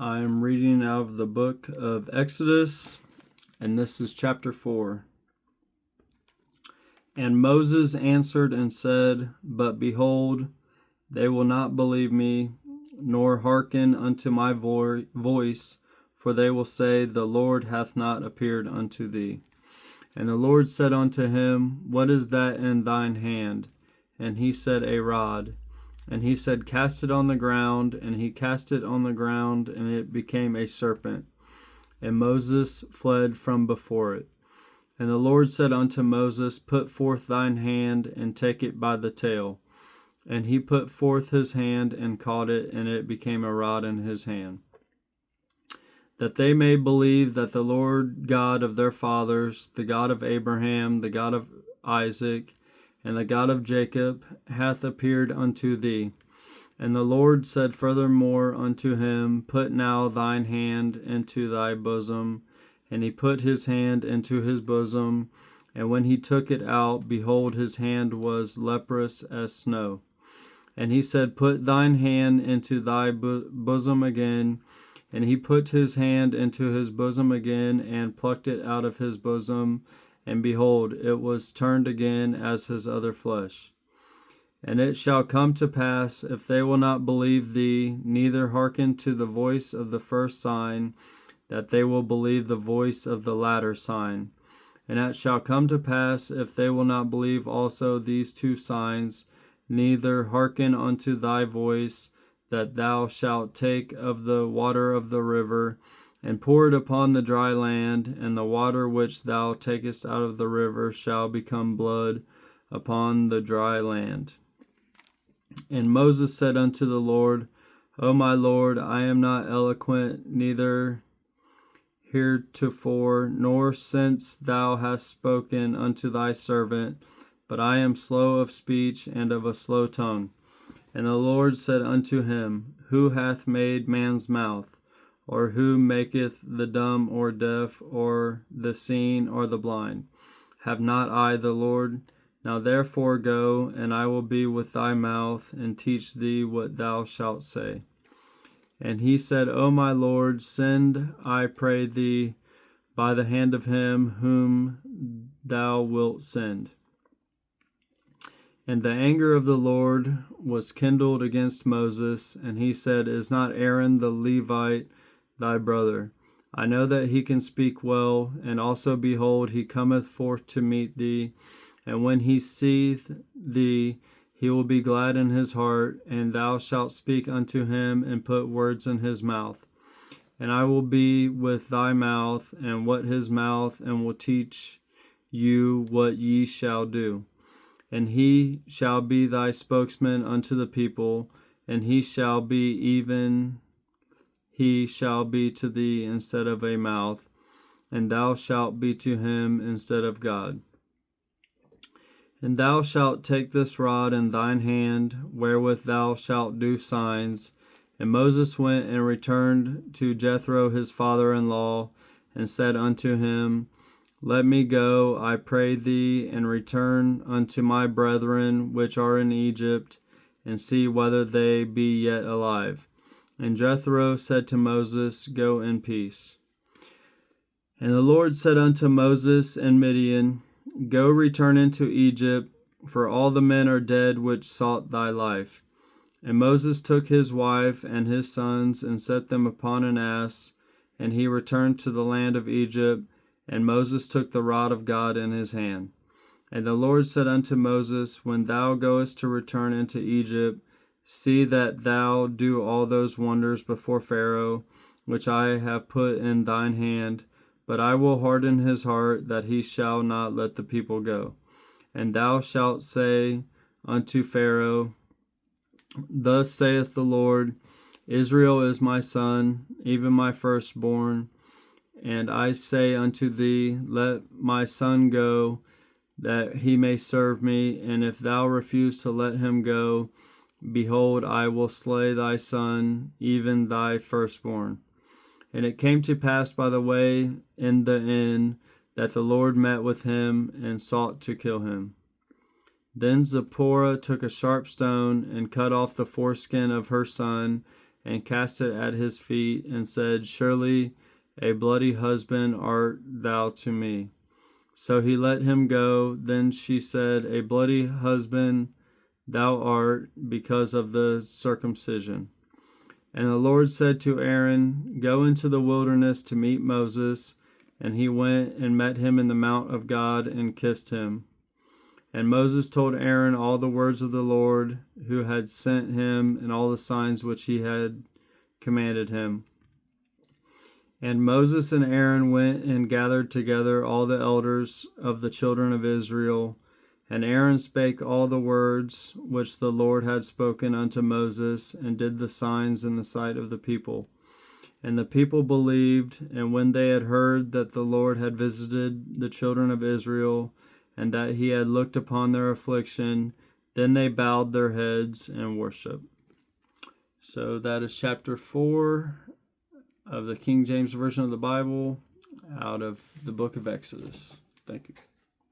I am reading out of the book of Exodus, and this is chapter 4. And Moses answered and said, But behold, they will not believe me, nor hearken unto my voice, for they will say, The Lord hath not appeared unto thee. And the Lord said unto him, What is that in thine hand? And he said, A rod. And he said, Cast it on the ground. And he cast it on the ground, and it became a serpent. And Moses fled from before it. And the Lord said unto Moses, Put forth thine hand, and take it by the tail. And he put forth his hand, and caught it, and it became a rod in his hand. That they may believe that the Lord God of their fathers, the God of Abraham, the God of Isaac, and the God of Jacob, hath appeared unto thee. And the Lord said furthermore unto him, Put now thine hand into thy bosom. And he put his hand into his bosom, and when he took it out, behold, his hand was leprous as snow. And he said, Put thine hand into thy bosom again. And he put his hand into his bosom again, and plucked it out of his bosom, and behold, it was turned again as his other flesh. And it shall come to pass, if they will not believe thee, neither hearken to the voice of the first sign, that they will believe the voice of the latter sign. And it shall come to pass, if they will not believe also these two signs, neither hearken unto thy voice, that thou shalt take of the water of the river, and pour it upon the dry land, and the water which thou takest out of the river shall become blood upon the dry land. And Moses said unto the Lord, O my Lord, I am not eloquent, neither heretofore, nor since thou hast spoken unto thy servant, but I am slow of speech and of a slow tongue. And the Lord said unto him, Who hath made man's mouth? Or who maketh the dumb or deaf, or the seeing or the blind? Have not I the Lord? Now therefore go, and I will be with thy mouth, and teach thee what thou shalt say. And he said, O my Lord, send, I pray thee, by the hand of him whom thou wilt send. And the anger of the Lord was kindled against Moses, and he said, Is not Aaron the Levite thy brother? I know that he can speak well, and also behold, he cometh forth to meet thee, and when he seeth thee, he will be glad in his heart, and thou shalt speak unto him, and put words in his mouth. And I will be with thy mouth, and what his mouth, and will teach you what ye shall do. And he shall be thy spokesman unto the people, and he shall be to thee instead of a mouth, and thou shalt be to him instead of God. And thou shalt take this rod in thine hand, wherewith thou shalt do signs. And Moses went and returned to Jethro his father-in-law, and said unto him, Let me go, I pray thee, and return unto my brethren which are in Egypt, and see whether they be yet alive. And Jethro said to Moses, Go in peace. And the Lord said unto Moses and Midian, Go return into Egypt, for all the men are dead which sought thy life. And Moses took his wife and his sons, and set them upon an ass, and he returned to the land of Egypt. And Moses took the rod of God in his hand. And the Lord said unto Moses, When thou goest to return into Egypt, see that thou do all those wonders before Pharaoh, which I have put in thine hand, but I will harden his heart, that he shall not let the people go. And thou shalt say unto Pharaoh, Thus saith the Lord, Israel is my son, even my firstborn. And I say unto thee, Let my son go, that he may serve me. And if thou refuse to let him go, behold, I will slay thy son, even thy firstborn. And it came to pass by the way in the inn, that the Lord met with him, and sought to kill him. Then Zipporah took a sharp stone, and cut off the foreskin of her son, and cast it at his feet, and said, Surely a bloody husband art thou to me. So he let him go. Then she said, A bloody husband thou art, because of the circumcision. And the Lord said to Aaron, Go into the wilderness to meet Moses. And he went and met him in the mount of God and kissed him. And Moses told Aaron all the words of the Lord who had sent him, and all the signs which he had commanded him. And Moses and Aaron went and gathered together all the elders of the children of Israel. And Aaron spake all the words which the Lord had spoken unto Moses, and did the signs in the sight of the people. And the people believed, and when they had heard that the Lord had visited the children of Israel, and that he had looked upon their affliction, then they bowed their heads and worshiped. So that is chapter 4 of the King James Version of the Bible, out of the book of Exodus. Thank you.